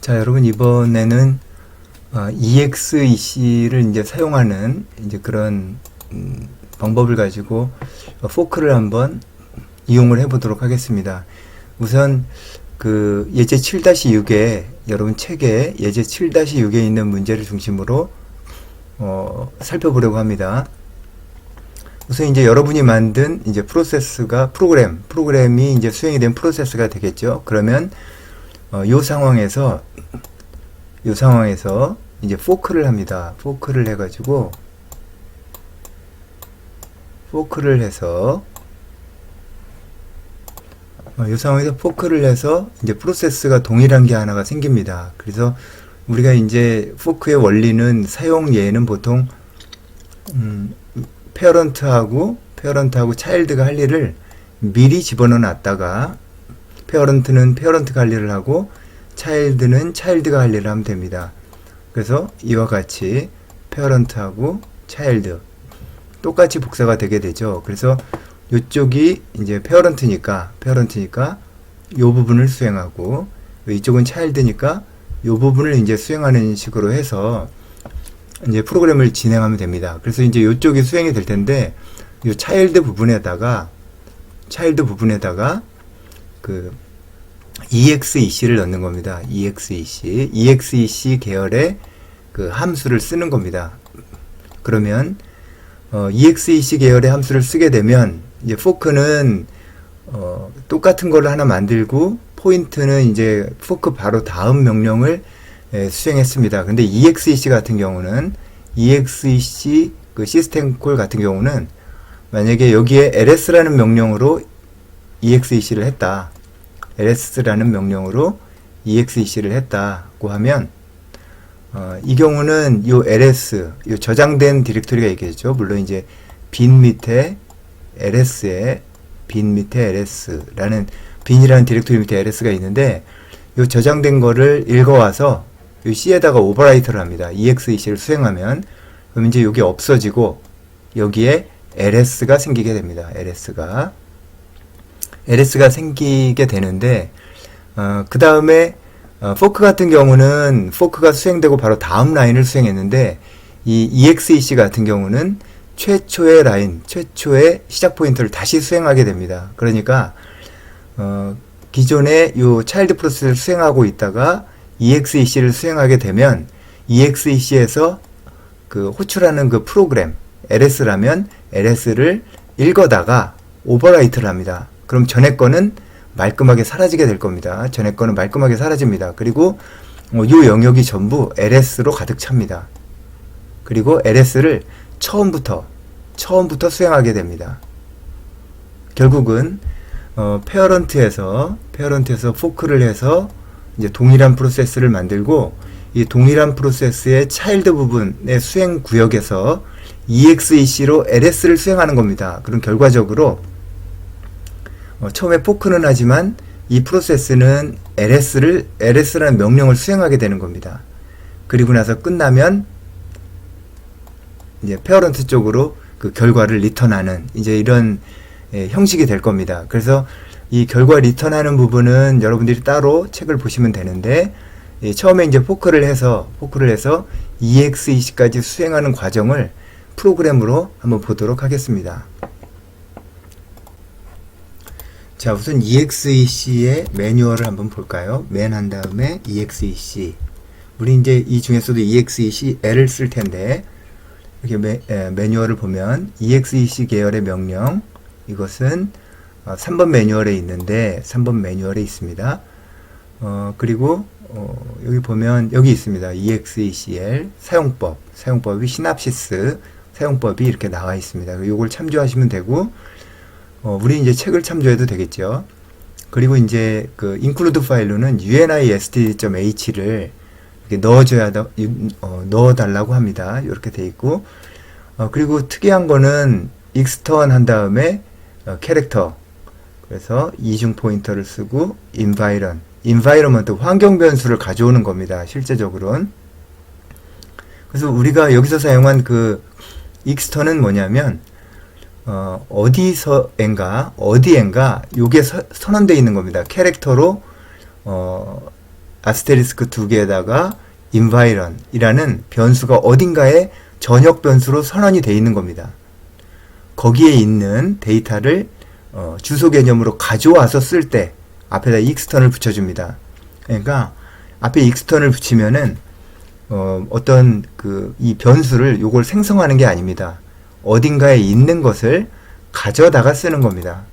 자, 여러분 이번에는 EXEC를 이제 사용하는 이제 그런 방법을 가지고 포크를 한번 이용을 해보도록 하겠습니다. 우선 그 예제 7-6에 여러분 책에 예제 7-6에 있는 문제를 중심으로 살펴보려고 합니다. 우선 이제 여러분이 만든 이제 프로그램이 이제 수행이 된 프로세스가 되겠죠. 그러면 요 상황에서 이제 포크를 합니다. 포크를 해가지고 요 상황에서 포크를 해서 이제 프로세스가 동일한 게 하나가 생깁니다. 그래서 우리가 이제 포크의 원리는 사용 예는 보통 페어런트하고 차일드가 할 일을 미리 집어넣어 놨다가 페어런트는 페어런트가 할 일을 하고 차일드는 차일드가 할 일을 하면 됩니다. 그래서 이와 같이 페어런트하고 차일드 똑같이 복사가 되게 되죠. 그래서 이쪽이 이제 페어런트니까 요 부분을 수행하고 이쪽은 차일드니까 요 부분을 이제 수행하는 식으로 해서 이제 프로그램을 진행하면 됩니다. 그래서 이제 이쪽이 수행이 될 텐데 요 차일드 부분에다가 그 EXEC를 넣는 겁니다. EXEC 계열의 그 함수를 쓰는 겁니다. 그러면 EXEC 계열의 함수를 쓰게 되면 이제 포크는 똑같은 걸로 하나 만들고 포인트는 이제 포크 바로 다음 명령을 수행했습니다. 근데 EXEC 같은 경우는 EXEC 그 시스템 콜 같은 경우는 만약에 여기에 ls라는 명령으로 EXEC를 했다. ls라는 명령으로 EXEC를 했다고 하면 이 경우는 요 ls 요 저장된 디렉토리가 있겠죠. 물론 이제 빈 밑에 ls라는 빈이라는 디렉토리 밑에 ls가 있는데 요 저장된 거를 읽어와서 요 C에다가 오버라이트를 합니다. EXEC를 수행하면 그럼 이제 여기 없어지고 여기에 ls가 생기게 됩니다. ls가 생기게 되는데 그 다음에 포크 같은 경우는 포크가 수행되고 바로 다음 라인을 수행했는데 이 EXEC 같은 경우는 최초의 시작 포인트를 다시 수행하게 됩니다. 그러니까 기존에 요 차일드 프로세스를 수행하고 있다가 EXEC를 수행하게 되면 EXEC에서 그 호출하는 그 프로그램 ls라면 ls를 읽어다가 오버라이트를 합니다. 그럼 전에 거는 말끔하게 사라지게 될 겁니다. 전에 거는 말끔하게 사라집니다. 그리고 요 영역이 전부 ls로 가득 찹니다. 그리고 ls를 처음부터 수행하게 됩니다. 결국은 페어런트에서 포크를 해서 이제 동일한 프로세스를 만들고 이 동일한 프로세스의 차일드 부분의 수행 구역에서 EXEC로 ls를 수행하는 겁니다. 그럼 결과적으로 처음에 포크는 하지만 이 프로세스는 ls라는 명령을 수행하게 되는 겁니다. 그리고 나서 끝나면 이제 페어런트 쪽으로 그 결과를 리턴하는 이제 이런 형식이 될 겁니다. 그래서 이 결과 리턴하는 부분은 여러분들이 따로 책을 보시면 되는데 처음에 이제 포크를 해서 EXEC까지 수행하는 과정을 프로그램으로 한번 보도록 하겠습니다. 자, 우선 EXEC의 매뉴얼을 한번 볼까요? 맨 한 다음에 EXEC. 우리 이제 이 중에서도 EXEC L을 쓸 텐데, 이렇게 매뉴얼을 보면 EXEC 계열의 명령, 이것은 3번 매뉴얼에 있는데, 3번 매뉴얼에 있습니다. 그리고 여기 보면 여기 있습니다. EXECL 사용법이 시납시스 사용법이 이렇게 나와 있습니다. 이걸 참조하시면 되고, 우리 이제 책을 참조해도 되겠죠. 그리고 이제 그 include 파일로는 unist.h를 이렇게 넣어달라고 합니다. 이렇게 돼 있고, 그리고 특이한 거는 extern 한 다음에 캐릭터. 그래서 이중 포인터를 쓰고 environment 환경 변수를 가져오는 겁니다. 실제적으로는. 그래서 우리가 여기서 사용한 그 extern은 뭐냐면 어디엔가 요게 선언되어 있는 겁니다. 캐릭터로 아스테리스크 2개에다가 environ이라는 변수가 어딘가에 전역 변수로 선언이 되어 있는 겁니다. 거기에 있는 데이터를 주소 개념으로 가져와서 쓸 때 앞에다 extern을 붙여줍니다. 그러니까 앞에 extern을 붙이면은 어떤 이 변수를 요걸 생성하는 게 아닙니다. 어딘가에 있는 것을 가져다가 쓰는 겁니다.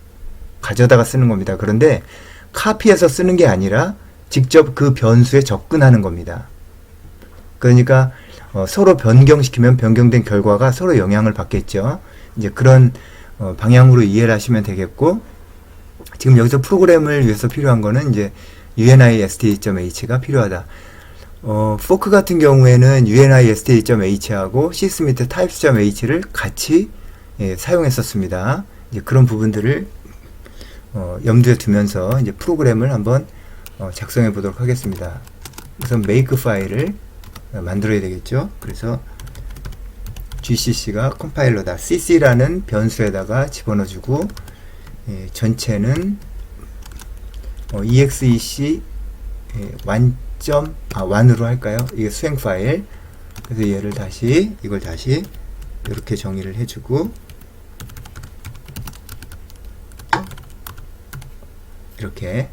가져다가 쓰는 겁니다. 그런데 카피해서 쓰는 게 아니라 직접 그 변수에 접근하는 겁니다. 그러니까 서로 변경시키면 변경된 결과가 서로 영향을 받겠죠. 이제 그런 방향으로 이해를 하시면 되겠고, 지금 여기서 프로그램을 위해서 필요한 거는 이제 unist.h가 필요하다. 포크 같은 경우에는 unist.h하고 sys types.h를 같이 사용했었습니다. 이제 그런 부분들을 염두에 두면서 이제 프로그램을 한번 작성해 보도록 하겠습니다. 우선 make 파일을 만들어야 되겠죠. 그래서 gcc가 컴파일러다. cc라는 변수에다가 집어넣어주고, 전체는 exec 완으로 할까요? 이게 수행 파일. 그래서 얘를 다시, 이걸 다시 이렇게 정의를 해주고, 이렇게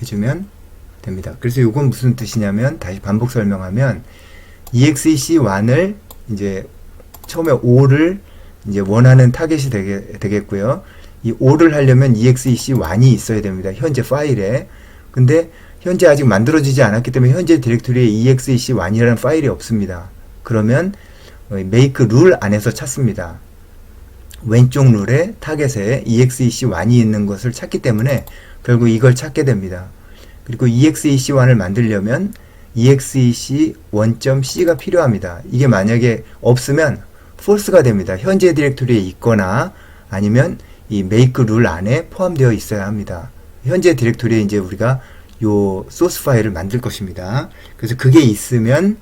해주면 됩니다. 그래서 이건 무슨 뜻이냐면, 다시 반복 설명하면, exec1을 이제 처음에 5를 이제 원하는 타겟이 되겠고요. 이 5를 하려면 exec1이 있어야 됩니다. 현재 파일에. 근데 현재 아직 만들어지지 않았기 때문에 현재 디렉토리에 exec1이라는 파일이 없습니다. 그러면 make 룰 안에서 찾습니다. 왼쪽 룰에 타겟에 exec1이 있는 것을 찾기 때문에 결국 이걸 찾게 됩니다. 그리고 exec1을 만들려면 exec1.c가 필요합니다. 이게 만약에 없으면 false가 됩니다. 현재 디렉토리에 있거나 아니면 이 make 룰 안에 포함되어 있어야 합니다. 현재 디렉토리에 이제 우리가 요 소스 파일을 만들 것입니다. 그래서 그게 있으면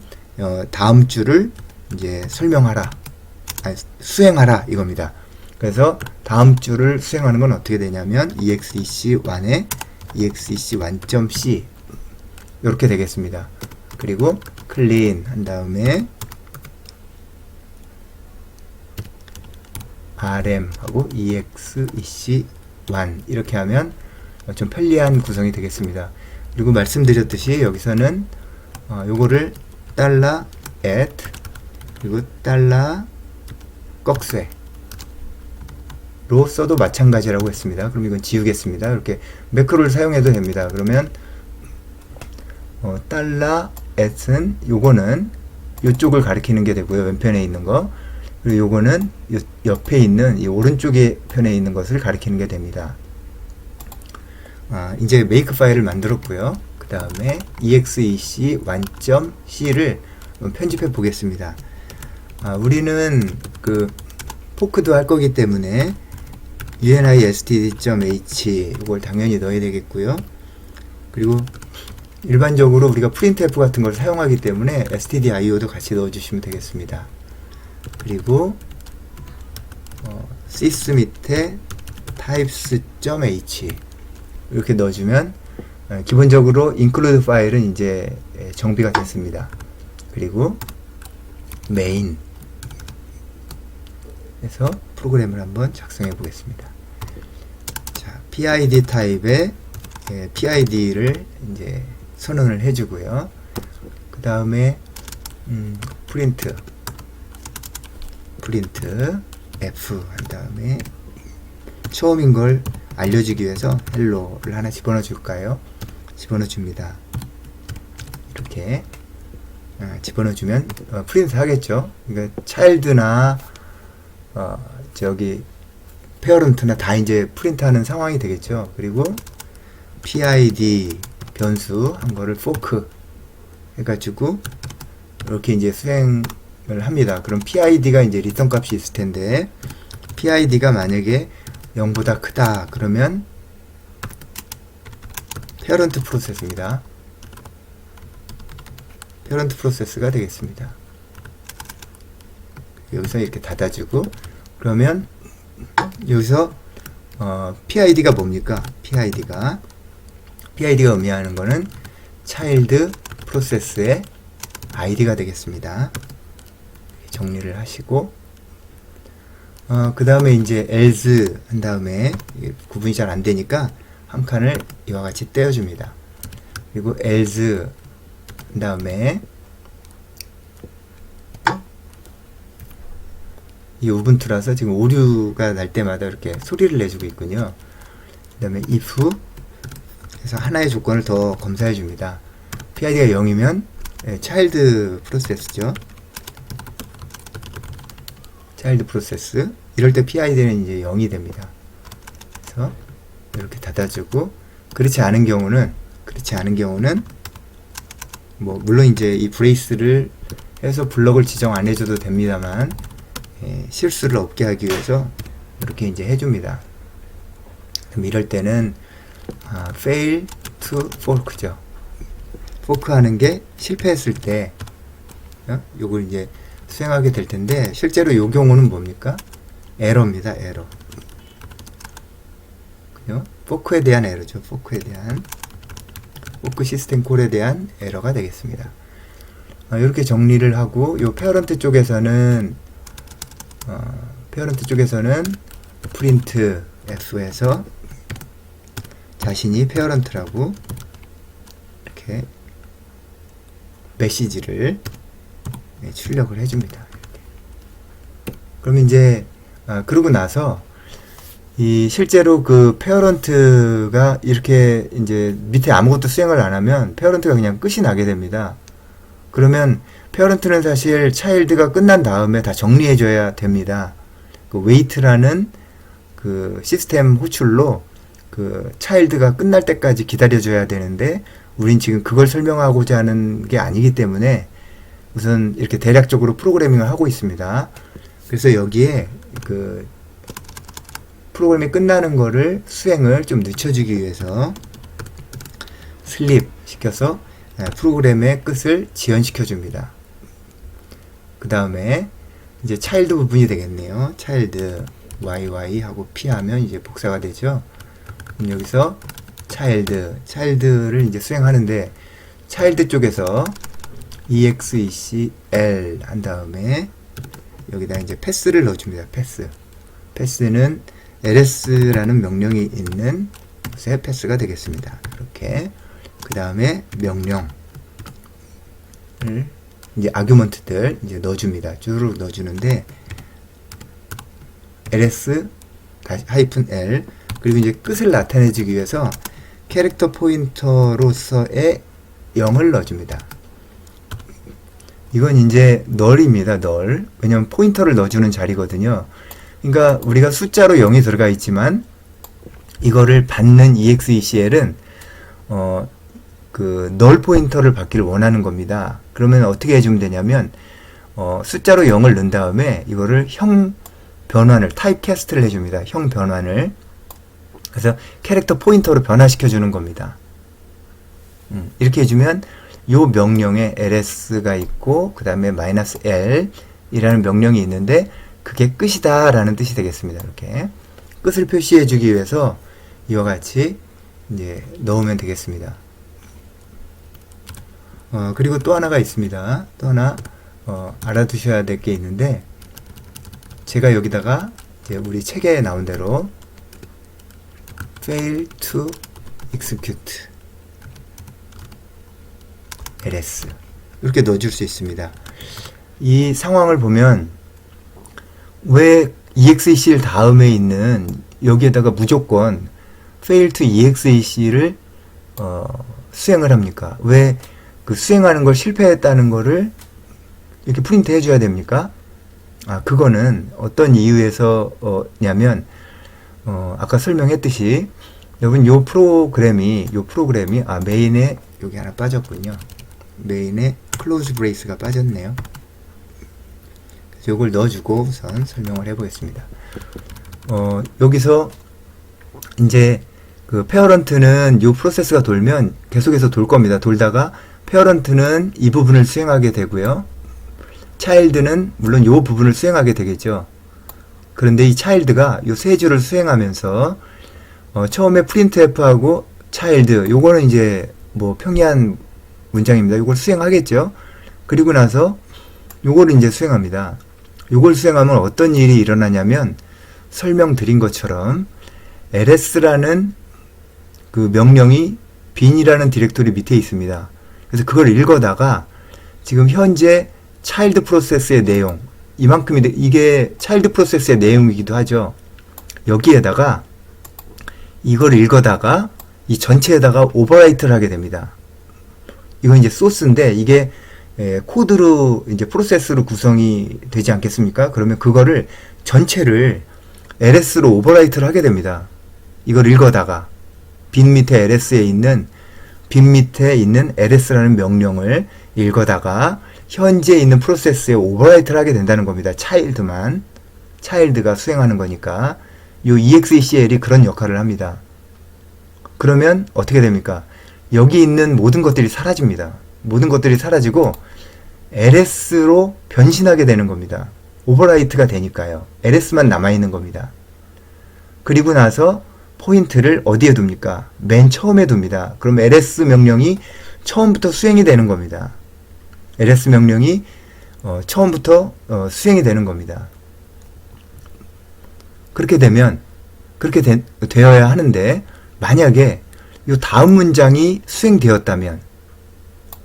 다음 줄을 이제 수행하라 이겁니다. 그래서 다음 줄을 수행하는 건 어떻게 되냐면 exec1에 exec1.c 이렇게 되겠습니다. 그리고 clean 한 다음에 rm 하고 exec1 이렇게 하면 좀 편리한 구성이 되겠습니다. 그리고 말씀드렸듯이 여기서는 요거를 $@ 그리고 $꺽쇠 로 써도 마찬가지라고 했습니다. 그럼 이건 지우겠습니다. 이렇게 매크로를 사용해도 됩니다. 그러면 $@은 요거는 요쪽을 가리키는 게 되고요. 왼편에 있는 거. 그리고 요거는 옆에 있는 이 오른쪽에 편에 있는 것을 가리키는 게 됩니다. 이제 make 파일을 만들었고요. 그 다음에 exec1.c를 편집해 보겠습니다. 우리는 포크도 할 거기 때문에 unist.h 이걸 당연히 넣어야 되겠고요. 그리고 일반적으로 우리가 printf 같은 걸 사용하기 때문에 stdio도 같이 넣어주시면 되겠습니다. 그리고 sys 밑에 types.h 이렇게 넣어주면 기본적으로 include 파일은 이제 정비가 됐습니다. 그리고 main 해서 프로그램을 한번 작성해 보겠습니다. 자, PID 타입에 PID를 이제 선언을 해주고요. 그 다음에 print F 한 다음에 처음인 걸 알려주기 위해서 hello를 하나 집어넣어 줄까요? 집어넣어 줍니다. 이렇게 집어넣어 주면 프린트 하겠죠. 그러니까 child나 저기 페어런트나 다 이제 프린트하는 상황이 되겠죠. 그리고 PID 변수 한 거를 fork 해가지고 이렇게 이제 수행을 합니다. 그럼 PID가 이제 리턴 값이 있을 텐데 PID가 만약에 0보다 크다 그러면 페어런트 프로세스입니다. 페어런트 프로세스가 되겠습니다. 여기서 이렇게 닫아주고 그러면 여기서 PID가 뭡니까? PID가 의미하는 거는 차일드 프로세스의 ID가 되겠습니다. 정리를 하시고, 그 다음에 이제 else 한 다음에 구분이 잘 안 되니까 한 칸을 이와 같이 떼어줍니다. 그리고 else 한 다음에 이 우분투라서 지금 오류가 날 때마다 이렇게 소리를 내주고 있군요. 그 다음에 if 그래서 하나의 조건을 더 검사해 줍니다. PID가 0이면 차일드 프로세스죠. 차일드 프로세스. 이럴 때 PID는 이제 0이 됩니다. 그래서 이렇게 닫아주고, 그렇지 않은 경우는 뭐 물론 이제 이 브레이스를 해서 블럭을 지정 안 해줘도 됩니다만, 실수를 없게 하기 위해서 이렇게 이제 해줍니다. 그럼 이럴 때는 fail to fork죠. 포크하는 게 실패했을 때 요걸 이제 수행하게 될 텐데, 실제로 요 경우는 뭡니까? 에러입니다. 에러. 그죠? 포크에 대한 에러죠. 포크 시스템 콜에 대한 에러가 되겠습니다. 이렇게 정리를 하고, 요 페어런트 쪽에서는 프린트 F에서 자신이 페어런트라고 이렇게 메시지를 출력을 해줍니다. 그럼 이제 그러고 나서 이 실제로 그 페어런트가 이렇게 이제 밑에 아무것도 수행을 안 하면 페어런트가 그냥 끝이 나게 됩니다. 그러면 페어런트는 사실 차일드가 끝난 다음에 다 정리해 줘야 됩니다. 그 wait라는 그 시스템 호출로 그 차일드가 끝날 때까지 기다려 줘야 되는데, 우린 지금 그걸 설명하고자 하는 게 아니기 때문에 우선 이렇게 대략적으로 프로그래밍을 하고 있습니다. 그래서 여기에 그 프로그램이 끝나는 거를 수행을 좀 늦춰주기 위해서 슬립 시켜서 프로그램의 끝을 지연시켜 줍니다. 그 다음에 이제 차일드 부분이 되겠네요. 차일드 YY 하고 P 하면 이제 복사가 되죠. 그럼 여기서 차일드를 이제 수행하는데, 차일드 쪽에서 execl 한 다음에 여기다 이제 패스를 넣어줍니다. 패스는 ls라는 명령이 있는 곳에 패스가 되겠습니다. 이렇게. 그 다음에 명령을 이제 아규먼트들 이제 넣어줍니다. 쭉 넣어주는데, ls-l 그리고 이제 끝을 나타내주기 위해서 캐릭터 포인터로서의 0을 넣어줍니다. 이건 이제 널입니다. 널. 왜냐면 포인터를 넣어주는 자리거든요. 그러니까 우리가 숫자로 0이 들어가 있지만 이거를 받는 execl은 그 널 포인터를 받기를 원하는 겁니다. 그러면 어떻게 해주면 되냐면 숫자로 0을 넣은 다음에 이거를 형 변환을 타입 캐스트를 해줍니다. 형 변환을. 그래서 캐릭터 포인터로 변화시켜 주는 겁니다. 이렇게 해주면 요 명령에 ls가 있고 그 다음에 -l 이라는 명령이 있는데 그게 끝이다 라는 뜻이 되겠습니다. 이렇게 끝을 표시해 주기 위해서 이와 같이 이제 넣으면 되겠습니다. 그리고 또 하나가 있습니다. 또 하나 알아두셔야 될 게 있는데, 제가 여기다가 이제 우리 책에 나온 대로 fail to execute ls 이렇게 넣어줄 수 있습니다. 이 상황을 보면 왜 execl 다음에 있는 여기에다가 무조건 fail to exec를 수행을 합니까? 왜 그 수행하는 걸 실패했다는 거를 이렇게 프린트 해줘야 됩니까? 그거는 어떤 이유에서 냐면 아까 설명했듯이 여러분 요 프로그램이 메인에 여기 하나 빠졌군요. 메인에 클로즈 브레이스가 빠졌네요. 그래서 요걸 넣어주고 우선 설명을 해보겠습니다. 여기서 이제 그 페어런트는 요 프로세스가 돌면 계속해서 돌 겁니다. 돌다가 페어런트는 이 부분을 수행하게 되고요. 차일드는 물론 요 부분을 수행하게 되겠죠. 그런데 이 차일드가 요 세 줄을 수행하면서 처음에 printf하고 차일드, 요거는 이제 뭐 평이한 문장입니다. 요걸 수행하겠죠. 그리고 나서 요거를 이제 수행합니다. 요걸 수행하면 어떤 일이 일어나냐면 설명드린 것처럼 ls라는 그 명령이 bin이라는 디렉토리 밑에 있습니다. 그래서 그걸 읽어다가 지금 현재 차일드 프로세스의 내용, 이만큼이 이게 차일드 프로세스의 내용이기도 하죠. 여기에다가 이걸 읽어다가 이 전체에다가 오버라이트를 하게 됩니다. 이건 이제 소스인데 이게 코드로 이제 프로세스로 구성이 되지 않겠습니까? 그러면 그거를 전체를 ls로 오버라이트를 하게 됩니다. 이걸 읽어다가 bin 밑에 ls에 있는 bin 밑에 있는 ls라는 명령을 읽어다가 현재 있는 프로세스에 오버라이트를 하게 된다는 겁니다. 차일드가 수행하는 거니까 요 execl이 그런 역할을 합니다. 그러면 어떻게 됩니까? 여기 있는 모든 것들이 사라집니다. 모든 것들이 사라지고 ls로 변신하게 되는 겁니다. 오버라이트가 되니까요. ls만 남아있는 겁니다. 그리고 나서 포인트를 어디에 둡니까? 맨 처음에 둡니다. 그럼 ls 명령이 처음부터 수행이 되는 겁니다. ls 명령이 처음부터 수행이 되는 겁니다. 그렇게 되면 그렇게 되어야 하는데 만약에 이 다음 문장이 수행되었다면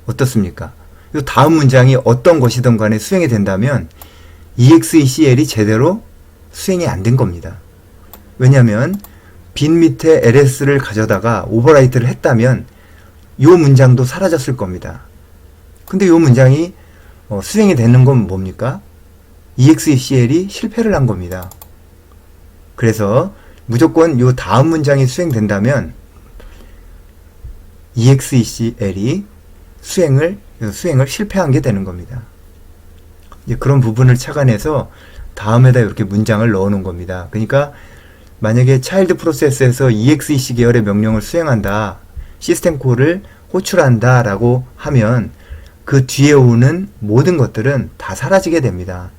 어떻습니까? 이 다음 문장이 어떤 것이든 간에 수행이 된다면 execl이 제대로 수행이 안 된 겁니다. 왜냐하면 bin 밑에 ls를 가져다가 오버라이트를 했다면 이 문장도 사라졌을 겁니다. 근데 이 문장이 수행이 되는 건 뭡니까? execl이 실패를 한 겁니다. 그래서 무조건 이 다음 문장이 수행된다면 execl이 수행을 실패한 게 되는 겁니다. 이제 그런 부분을 착안해서 다음에다 이렇게 문장을 넣어 놓은 겁니다. 그러니까 만약에 차일드 프로세스에서 exec 계열의 명령을 수행한다, 시스템 콜을 호출한다 라고 하면 그 뒤에 오는 모든 것들은 다 사라지게 됩니다.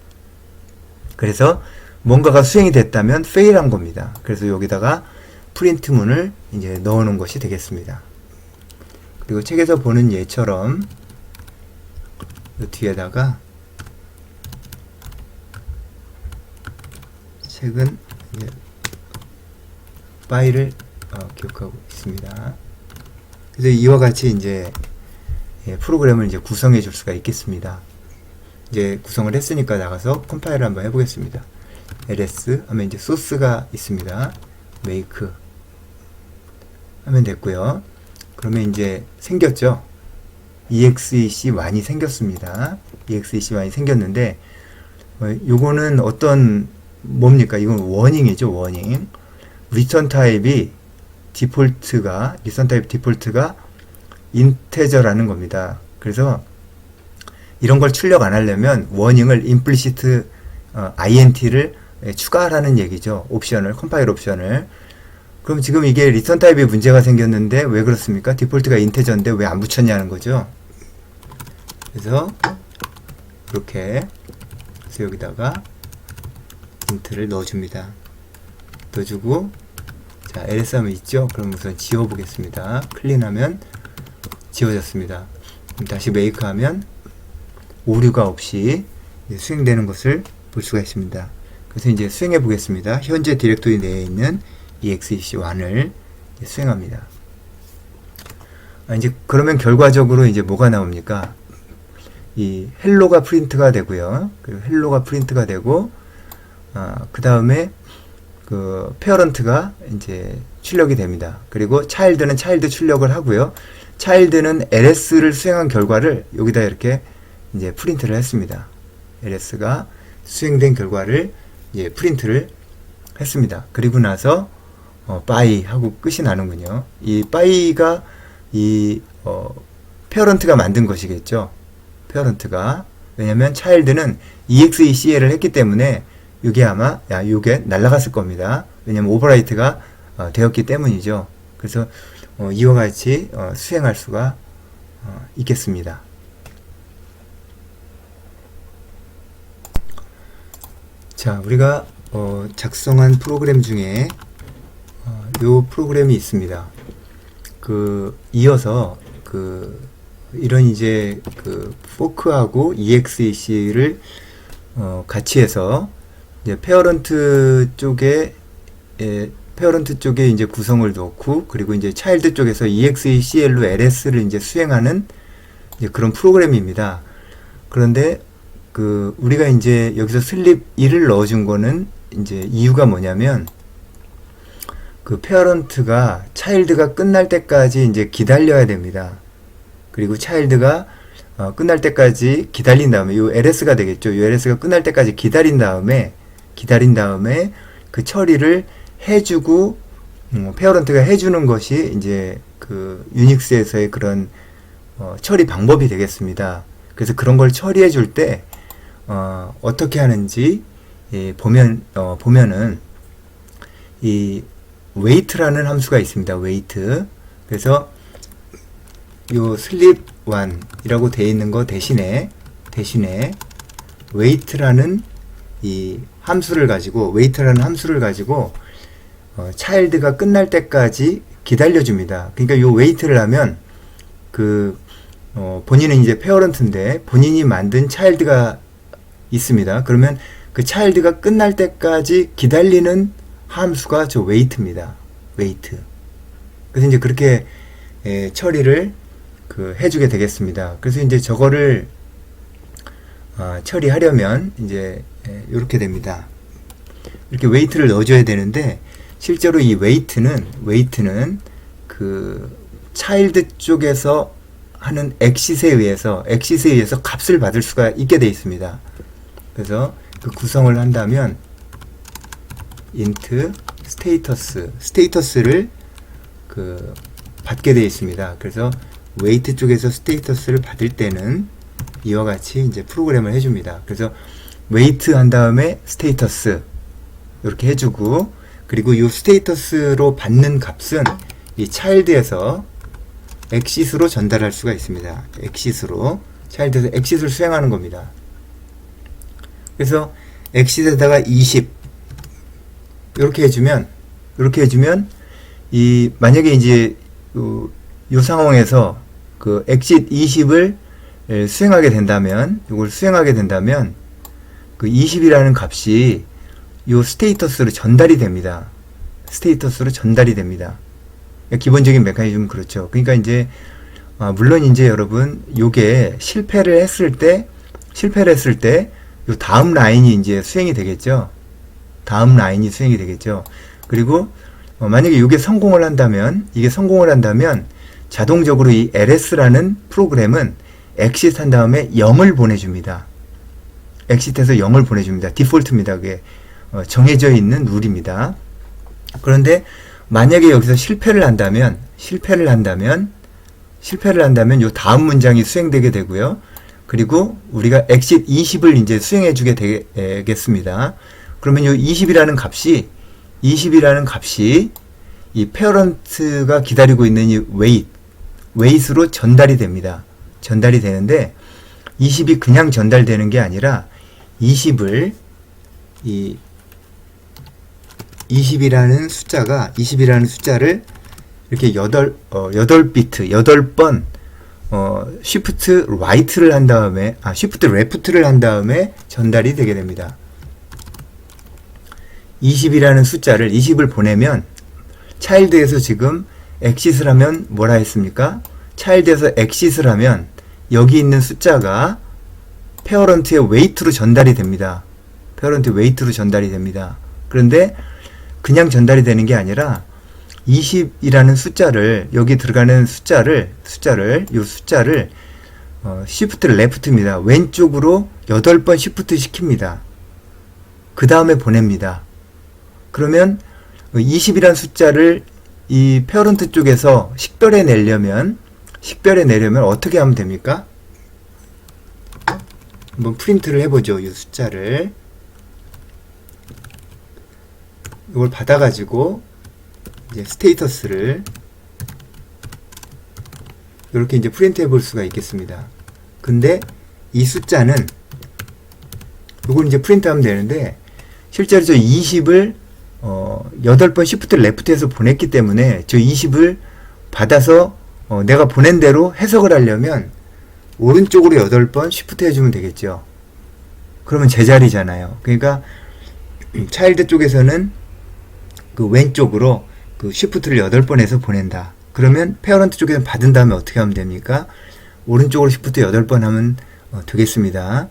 그래서 뭔가가 수행이 됐다면 fail한 겁니다. 그래서 여기다가 프린트문을 이제 넣어 놓은 것이 되겠습니다. 그리고 책에서 보는 예처럼 이 뒤에다가 책은 이제 파일을 기억하고 있습니다. 그래서 이와 같이 이제 프로그램을 이제 구성해 줄 수가 있겠습니다. 이제 구성을 했으니까 나가서 컴파일을 한번 해보겠습니다. ls 하면 이제 소스가 있습니다. make 하면 됐고요. 그러면 이제 생겼죠. exec1이 생겼습니다. exec1이 생겼는데 요거는 뭡니까? 이건 워닝이죠. 워닝. 리턴 타입 디폴트가 인테저라는 겁니다. 그래서 이런 걸 출력 안 하려면 워닝을 implicit int를 추가하라는 얘기죠. 옵션을, 컴파일 옵션을. 그럼 지금 이게 리턴 타입에 문제가 생겼는데 왜 그렇습니까? 디폴트가 인테저인데 왜 안 붙였냐는 거죠. 그래서 이렇게 그래서 여기다가 인트를 넣어줍니다. 넣어주고 자 ls 하면 있죠? 그럼 우선 지워보겠습니다. 클린하면 지워졌습니다. 그럼 다시 make 하면 오류가 없이 수행되는 것을 볼 수가 있습니다. 그래서 이제 수행해 보겠습니다. 현재 디렉토리 내에 있는 exec1을 수행합니다. 이제 그러면 결과적으로 이제 뭐가 나옵니까? 이 헬로가 프린트가 되고요. 그리고 헬로가 프린트가 되고 그 다음에 그 페어런트가 이제 출력이 됩니다. 그리고 차일드는 차일드 출력을 하고요. 차일드는 ls를 수행한 결과를 여기다 이렇게 이제 프린트를 했습니다. ls가 수행된 결과를 이제 프린트를 했습니다. 그리고 나서 by 하고 끝이 나는군요. 이 by가 이 페어런트가 만든 것이겠죠. 페어런트가 왜냐면 차일드는 execl을 했기 때문에 이게 아마 이게 날아갔을 겁니다. 왜냐면 오버라이트가 되었기 때문이죠. 그래서 이와 같이 수행할 수가 있겠습니다. 자, 우리가 작성한 프로그램 중에 요 프로그램이 있습니다. 이어서 이런 이제 포크하고 EXEC를 같이 해서 이제 페어런트 쪽에 이제 구성을 놓고, 그리고 이제 차일드 쪽에서 EXECL로 LS를 이제 수행하는 이제 그런 프로그램입니다. 그런데 우리가 이제 여기서 슬립 1을 넣어준 거는 이제 이유가 뭐냐면, 페어런트가 차일드가 끝날 때까지 이제 기다려야 됩니다. 그리고 차일드가 끝날 때까지 기다린 다음에, 요 LS가 되겠죠. 요 LS가 끝날 때까지 기다린 다음에 그 처리를 해주고, 페어런트가 해주는 것이 이제 유닉스에서의 그런 처리 방법이 되겠습니다. 그래서 그런 걸 처리해 줄 때 어떻게 하는지 보면은 이 wait라는 함수가 있습니다. wait. 그래서 요 sleep 1이라고 되어 있는 거 대신에 wait라는 이 함수를 가지고 차일드가 끝날 때까지 기다려줍니다. 그러니까 요 wait를 하면 본인은 이제 페어런트인데 본인이 만든 차일드가 있습니다. 그러면 그 차일드가 끝날 때까지 기다리는 함수가 저 wait입니다. wait. 그래서 이제 그렇게 처리를 해주게 되겠습니다. 그래서 이제 저거를 처리하려면 이제 이렇게 됩니다. 이렇게 wait를 넣어줘야 되는데, 실제로 이 wait는 차일드 쪽에서 하는 exit에 의해서 값을 받을 수가 있게 되어 있습니다. 그래서 구성을 한다면 int status를 받게 되어 있습니다. 그래서 wait 쪽에서 status를 받을 때는 이와 같이 이제 프로그램을 해줍니다. 그래서 wait 한 다음에 status 이렇게 해주고, 그리고 이 status로 받는 값은 이 child에서 exit으로 전달할 수가 있습니다. child에서 exit을 수행하는 겁니다. 그래서 exit에다가 20 이렇게 해주면 만약에 이제 요 상황에서 exit 20을 수행하게 된다면, 이걸 수행하게 된다면 20이라는 값이 요 스테이터스로 전달이 됩니다. 기본적인 메커니즘은 그렇죠. 그러니까 이제 물론 이제 여러분 요게 실패를 했을 때 요 다음 라인이 이제 수행이 되겠죠. 그리고 만약에 이게 성공을 한다면 자동적으로 이 LS라는 프로그램은 exit 한 다음에 0을 보내줍니다. exit에서 0을 보내줍니다. 디폴트입니다. 그게 정해져 있는 룰입니다. 그런데 만약에 여기서 실패를 한다면 요 다음 문장이 수행되게 되고요. 그리고 우리가 exit 20을 이제 수행해 주게 되겠습니다. 그러면 요 20이라는 값이 이 페어런트가 기다리고 있는 이 wait으로 전달이 됩니다. 전달이 되는데 20이 그냥 전달되는 게 아니라 20이라는 숫자를 이렇게 8비트, 8번 shift right를 한 다음에 shift left를 한 다음에 전달이 되게 됩니다. 20이라는 숫자를 20을 보내면 차일드에서 지금 exit을 하면 뭐라 했습니까? 차일드에서 exit을 하면 여기 있는 숫자가 페어런트의 wait로 전달이 됩니다. 그런데 그냥 전달이 되는 게 아니라 20이라는 숫자를, 여기 들어가는 숫자를 shift left입니다. 왼쪽으로 8번 shift 시킵니다. 그 다음에 보냅니다. 그러면 20이라는 숫자를 이 페어런트 쪽에서 식별해 내려면 어떻게 하면 됩니까? 한번 프린트를 해보죠. 이 숫자를 이걸 받아가지고 이제 스테이터스를 이렇게 이제 프린트 해볼 수가 있겠습니다. 근데 이 숫자는 이걸 이제 프린트 하면 되는데, 실제로 저 20을 8번 시프트 레프트에서 보냈기 때문에 저 20을 받아서 내가 보낸 대로 해석을 하려면 오른쪽으로 8번 쉬프트 해주면 되겠죠. 그러면 제자리잖아요. 그러니까 차일드 쪽에서는 그 왼쪽으로 그 쉬프트를 8번 해서 보낸다. 그러면 페어런트 쪽에서 받은 다음에 어떻게 하면 됩니까? 오른쪽으로 쉬프트 8번 하면 되겠습니다.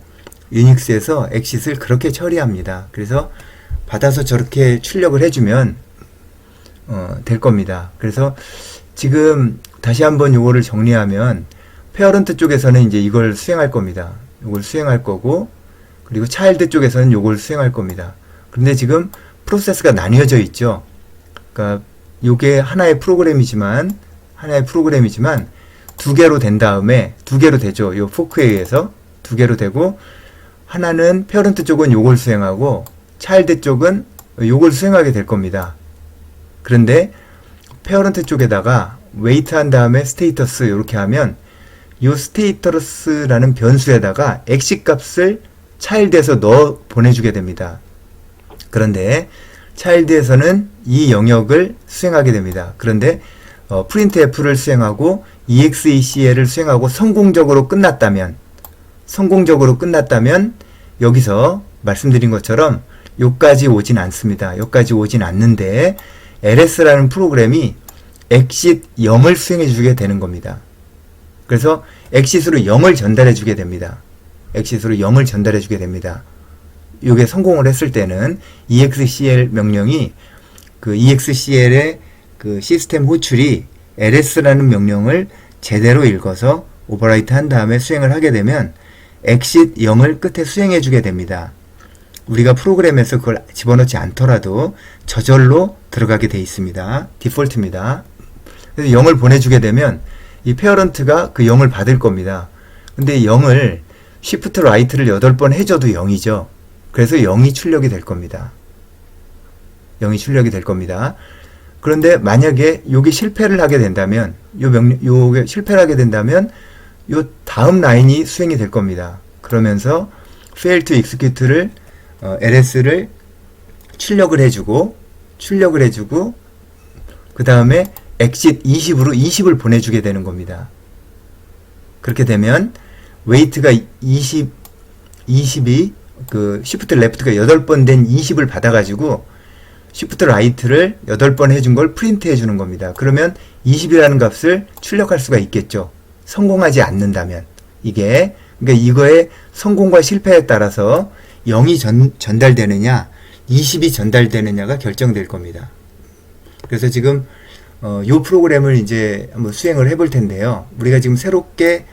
유닉스에서 엑싯을 그렇게 처리합니다. 그래서 받아서 저렇게 출력을 해주면 될 겁니다. 그래서 지금 다시 한번 요거를 정리하면 페어런트 쪽에서는 이제 이걸 수행할 겁니다. 요걸 수행할 거고, 그리고 차일드 쪽에서는 요걸 수행할 겁니다. 그런데 지금 프로세스가 나뉘어져 있죠. 그러니까 요게 하나의 프로그램이지만 두 개로 된 다음에, 두 개로 되죠. 요 포크에 의해서 두 개로 되고, 하나는 페어런트 쪽은 요걸 수행하고 차일드 쪽은 요걸 수행하게 될 겁니다. 그런데 페어런트 쪽에다가 웨이트 한 다음에 스테이터스 이렇게 하면 요 스테이터스라는 변수에다가 엑시 값을 차일드에서 넣어 보내주게 됩니다. 그런데 차일드에서는 이 영역을 수행하게 됩니다. 그런데 printf를 수행하고 exec를 수행하고 성공적으로 끝났다면 여기서 말씀드린 것처럼 요까지 오진 않습니다. 요까지 오진 않는데 ls라는 프로그램이 exit 0을 수행해 주게 되는 겁니다. 그래서 exit으로 0을 전달해 주게 됩니다. 요게 성공을 했을 때는 execl 명령이 그 excel의 그 시스템 호출이 ls라는 명령을 제대로 읽어서 오버라이트 한 다음에 수행을 하게 되면 exit 0을 끝에 수행해 주게 됩니다. 우리가 프로그램에서 그걸 집어넣지 않더라도 저절로 들어가게 돼 있습니다. 디폴트입니다. 그래서 0을 보내주게 되면 이 페어런트가 그 0을 받을 겁니다. 근데 0을 Shift Right를 8번 해줘도 0이죠. 그래서 0이 출력이 될 겁니다. 그런데 만약에 요게 실패를 하게 된다면, 요게 실패를 하게 된다면 요 다음 라인이 수행이 될 겁니다. 그러면서 fail to execute를 ls를 출력을 해주고 그 다음에 exit 20으로 20을 보내주게 되는 겁니다. 그렇게 되면 weight가 20이 그 shift left가 8번 된 20을 받아가지고 shift right를 8번 해준 걸 프린트 해주는 겁니다. 그러면 20이라는 값을 출력할 수가 있겠죠. 성공하지 않는다면. 그러니까 이거의 성공과 실패에 따라서 0이 전달되느냐 20이 전달되느냐가 결정될 겁니다. 그래서 지금 요 프로그램을 이제 한번 수행을 해볼 텐데요. 우리가 지금 새롭게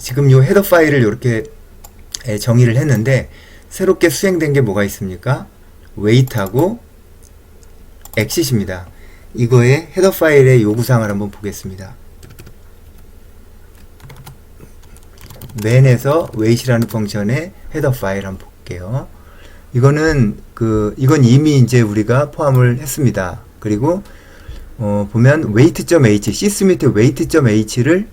지금 요 헤더 파일을 이렇게 정의를 했는데 새롭게 수행된 게 뭐가 있습니까? weight하고 exit입니다. 이거의 헤더 파일의 요구사항을 한번 보겠습니다. man에서 weight이라는 펑션의 헤더 파일 한번 볼게요. 이건 이미 이제 우리가 포함을 했습니다. 그리고 보면 weight.h, sys weight.h를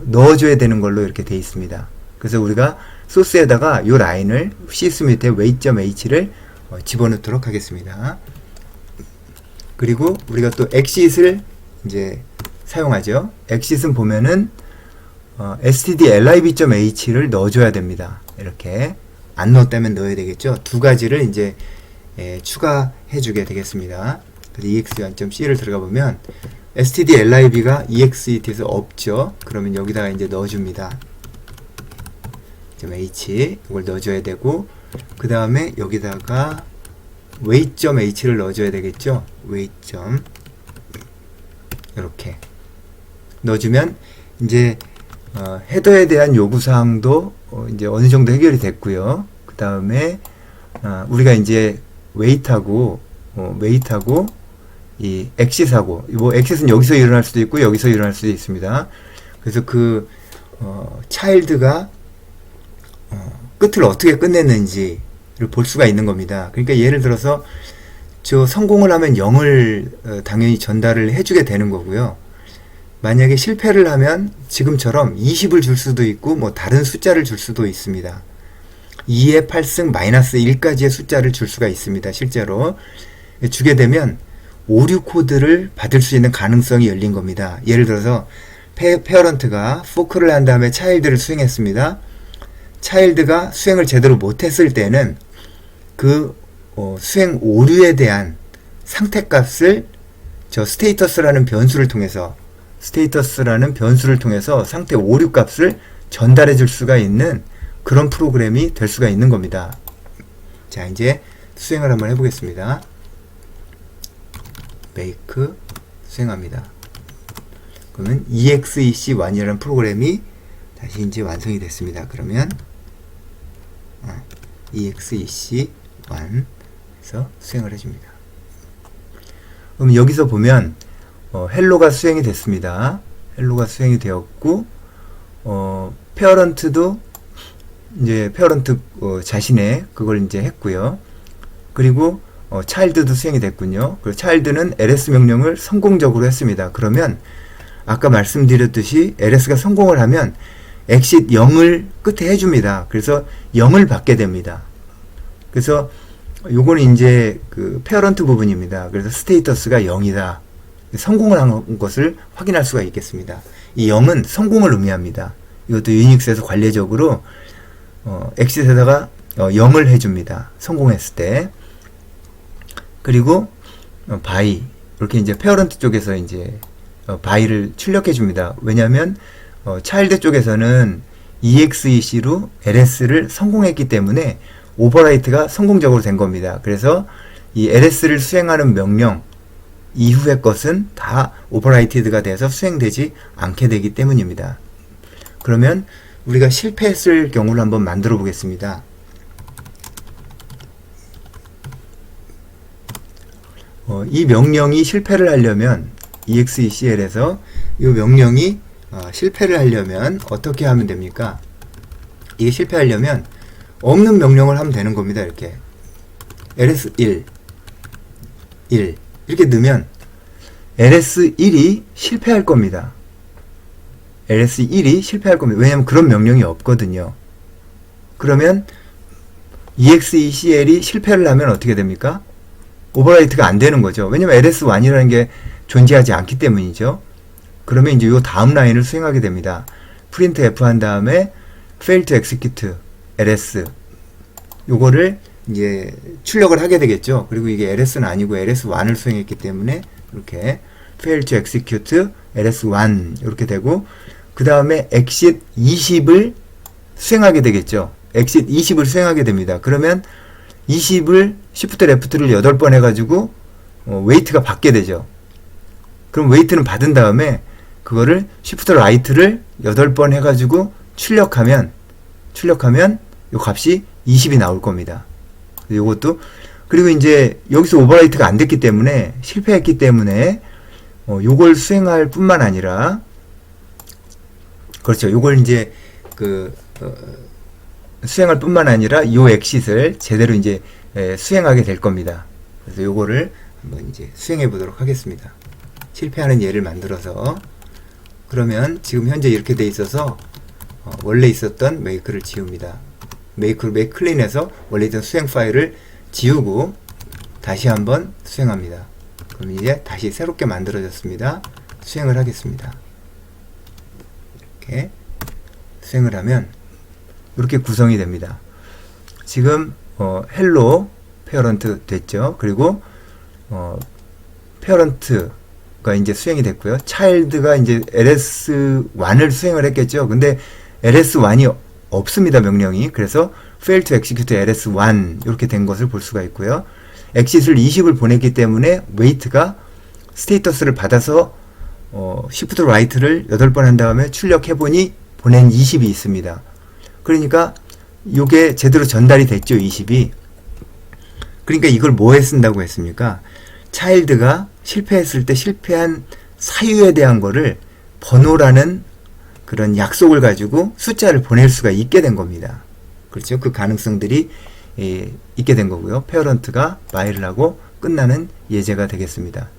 넣어줘야 되는 걸로 이렇게 돼 있습니다. 그래서 우리가 소스에다가 요 라인을 sys weight.h를 집어넣도록 하겠습니다. 그리고 우리가 또 exit을 이제 사용하죠. exit은 보면은 stdlib.h를 넣어줘야 됩니다. 이렇게 안 넣었다면 넣어야 되겠죠. 두 가지를 이제 추가해주게 되겠습니다. 그래서 ex1.c를 들어가 보면 stdlib가 exit에서 없죠. 그러면 여기다가 이제 넣어줍니다. .h 이걸 넣어줘야 되고 그 다음에 여기다가 weight.h를 넣어줘야 되겠죠. weight. 이렇게 넣어주면 이제 헤더에 대한 요구사항도 이제 어느 정도 해결이 됐고요. 그 다음에 우리가 이제 weight하고 이 exit하고 뭐 exit은 여기서 일어날 수도 있고 여기서 일어날 수도 있습니다. 그래서 그 child가 끝을 어떻게 끝냈는지를 볼 수가 있는 겁니다. 그러니까 예를 들어서 저 성공을 하면 0을 당연히 전달을 해주게 되는 거고요. 만약에 실패를 하면 지금처럼 20을 줄 수도 있고 뭐 다른 숫자를 줄 수도 있습니다. 2의 8승 마이너스 1까지의 숫자를 줄 수가 있습니다. 실제로 주게 되면 오류 코드를 받을 수 있는 가능성이 열린 겁니다. 예를 들어서 페어런트가 포크를 한 다음에 차일드를 수행했습니다. 차일드가 수행을 제대로 못했을 때는 그 수행 오류에 대한 상태값을 저 스테이터스라는 변수를 통해서 상태 오류 값을 전달해 줄 수가 있는 그런 프로그램이 될 수가 있는 겁니다. 자, 이제 수행을 한번 해보겠습니다. make 수행합니다. 그러면 exec1이라는 프로그램이 다시 이제 완성이 됐습니다. 그러면 exec1에서 수행을 해줍니다. 그럼 여기서 보면 헬로가 수행이 됐습니다. 헬로가 수행이 되었고 페어런트도 이제 페어런트 자신의 그걸 이제 했고요. 그리고 차일드도 수행이 됐군요. 그리고 차일드는 ls 명령을 성공적으로 했습니다. 그러면 아까 말씀드렸듯이 ls가 성공을 하면 exit 0을 끝에 해줍니다. 그래서 0을 받게 됩니다. 그래서 요거는 이제 그 페어런트 부분입니다. 그래서 스테이터스가 0이다. 성공을 한 것을 확인할 수가 있겠습니다. 이 0은 성공을 의미합니다. 이것도 유닉스에서 관례적으로 exit에다가 0을 해줍니다. 성공했을 때. 그리고 by 이렇게 이제 페어런트 쪽에서 이제 by를 출력해 줍니다. 왜냐하면 차일드 쪽에서는 exec로 ls를 성공했기 때문에 오버라이트가 성공적으로 된 겁니다. 그래서 이 ls를 수행하는 명령 이후의 것은 다 오버라이트가 돼서 수행되지 않게 되기 때문입니다. 그러면 우리가 실패했을 경우를 한번 만들어 보겠습니다. 이 명령이 실패를 하려면 execl에서 이 명령이 실패를 하려면 어떻게 하면 됩니까? 이게 실패하려면 없는 명령을 하면 되는 겁니다. 이렇게 ls1 1 이렇게 넣으면 ls1이 실패할 겁니다. ls1이 실패할 겁니다. 왜냐하면 그런 명령이 없거든요. 그러면 execl이 실패를 하면 어떻게 됩니까? 오버라이트가 안 되는 거죠. 왜냐면 ls1이라는 게 존재하지 않기 때문이죠. 그러면 이제 요 다음 라인을 수행하게 됩니다. print f 한 다음에 fail to execute ls 요거를 이제 출력을 하게 되겠죠. 그리고 이게 ls는 아니고 ls1을 수행했기 때문에 이렇게 fail to execute ls1 이렇게 되고 그 다음에 exit 20을 수행하게 되겠죠. exit 20을 수행하게 됩니다. 그러면 20을 shift left를 8번 해가지고 웨이트가 받게 되죠. 그럼 웨이트는 받은 다음에 그거를 shift right를 8번 해가지고 출력하면 요 값이 20이 나올 겁니다. 요것도 그리고 이제 여기서 오버라이트가 안 됐기 때문에 실패했기 때문에 요걸 수행할 뿐만 아니라 그렇죠. 요걸 이제 수행할 뿐만 아니라 요 엑싯을 제대로 이제 수행하게 될 겁니다. 그래서 요거를 한번 이제 수행해 보도록 하겠습니다. 실패하는 예를 만들어서 그러면 지금 현재 이렇게 돼 있어서 원래 있었던 make를 지웁니다. make clean에서 원래 있던 수행 파일을 지우고 다시 한번 수행합니다. 그럼 이제 다시 새롭게 만들어졌습니다. 수행을 하겠습니다. 이렇게 수행을 하면 이렇게 구성이 됩니다. 지금 헬로 페어런트 됐죠. 그리고 페어런트가 이제 수행이 됐고요. 차일드가 이제 ls1을 수행을 했겠죠. 근데 ls1이 없습니다. 명령이. 그래서 fail to execute ls1 이렇게 된 것을 볼 수가 있고요. exit을 20을 보냈기 때문에 wait가 스테이터스를 받아서 shift right를 8번 한 다음에 출력해보니 보낸 20이 있습니다. 그러니까 이게 제대로 전달이 됐죠. 20이. 그러니까 이걸 뭐에 쓴다고 했습니까? 차일드가 실패했을 때 실패한 사유에 대한 거를 번호라는 그런 약속을 가지고 숫자를 보낼 수가 있게 된 겁니다. 그렇죠? 그 가능성들이 있게 된 거고요. 페어런트가 by를 하고 끝나는 예제가 되겠습니다.